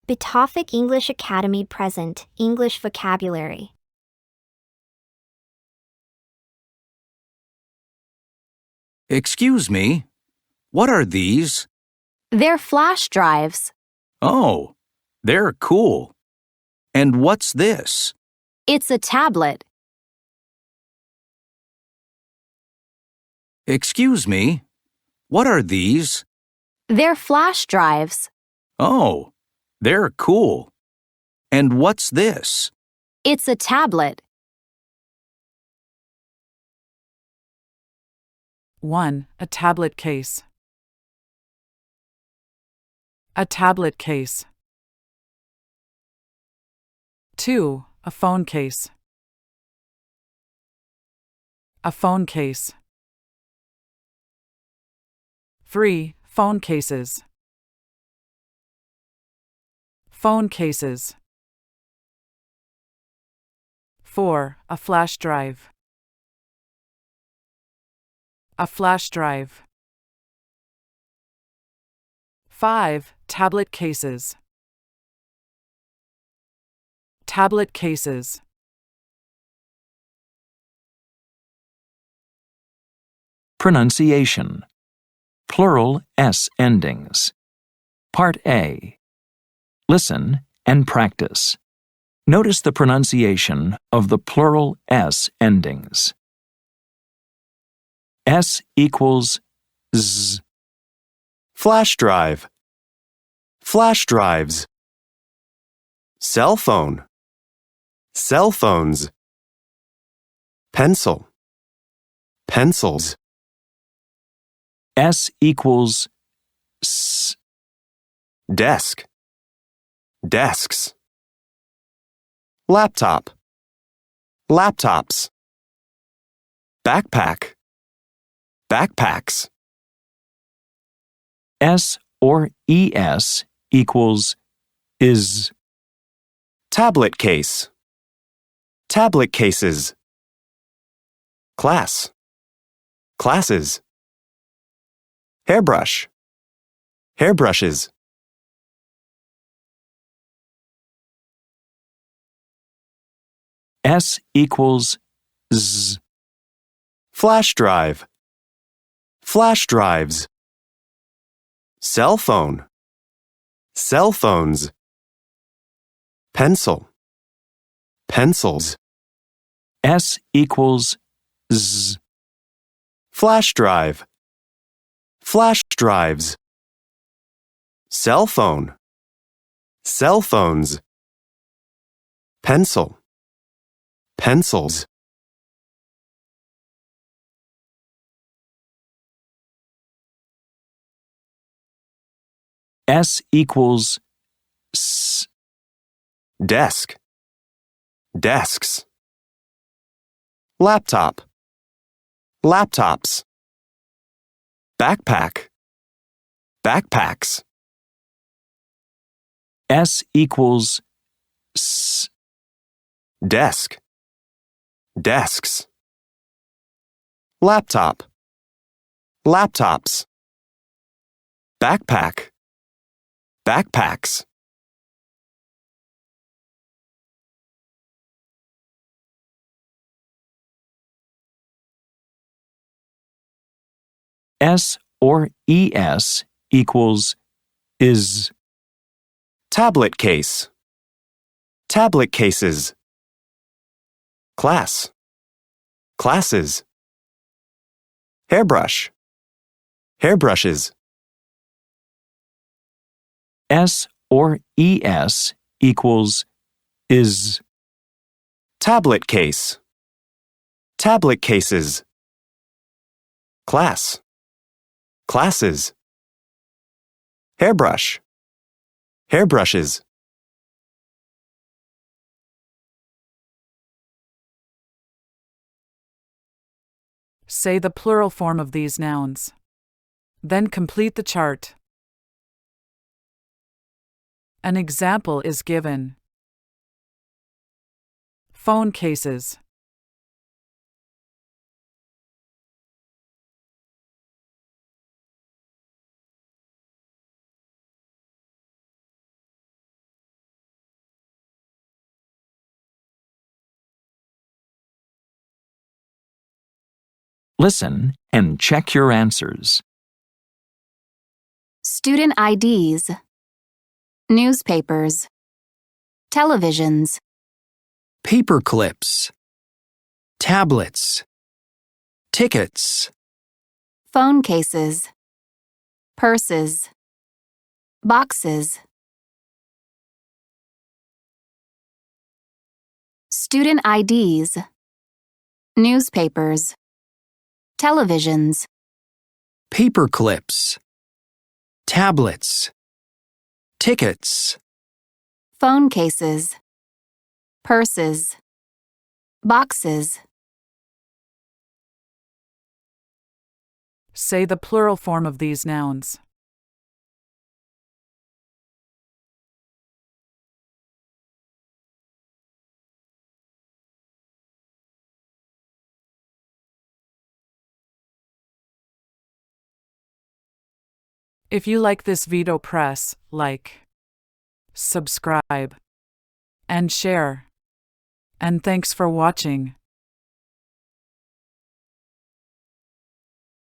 Betawfik English Academy present English vocabulary. Excuse me, what are these? They're flash drives. Oh, they're cool. And what's this? It's a tablet. Excuse me, what are these? They're flash drives. Oh, they're cool. And what's this? It's a tablet. 1. A tablet case. A tablet case. 2. A phone case. A phone case. 3. Phone cases. Phone cases. 4. A flash drive. A flash drive. 5. Tablet cases. Tablet cases. Pronunciation. Plural S endings. Part A. Listen and practice. Notice the pronunciation of the plural S endings. S equals Z. Flash drive. Flash drives. Cell phone. Cell phones. Pencil. Pencils. S equals S. Desk. Desks. Laptop. Laptops. Backpack. Backpacks. S or ES equals is. Tablet case. Tablet cases. Class. Classes. Hairbrush. Hairbrushes. S equals Z. Flash drive. Flash drives. Cell phone. Cell phones. Pencil. Pencils. S equals Z. Flash drive. Flash drives. Cell phone. Cell phones. Pencil. Pencils. S equals S. Desk. Desks. Laptop. Laptops. Backpack. Backpacks. S equals S. Desk. Desks. Laptop. Laptops. Backpack. Backpacks. S or ES equals is. Tablet case. Tablet cases. Class. Classes. Hairbrush. Hairbrushes. S or ES equals is. Tablet case. Tablet cases. Class. Classes. Hairbrush. Hairbrushes. Say the plural form of these nouns. Then complete the chart. An example is given. Phone cases. Listen and check your answers. Student IDs. Newspapers. Televisions. paper clips, tablets, tickets, Phone cases. Purses. Boxes. Student IDs. Newspapers. Televisions. paper clips, tablets, tickets, Phone cases. Purses. Boxes. Say the plural form of these nouns. If you like this video, press like, subscribe, and share. And thanks for watching.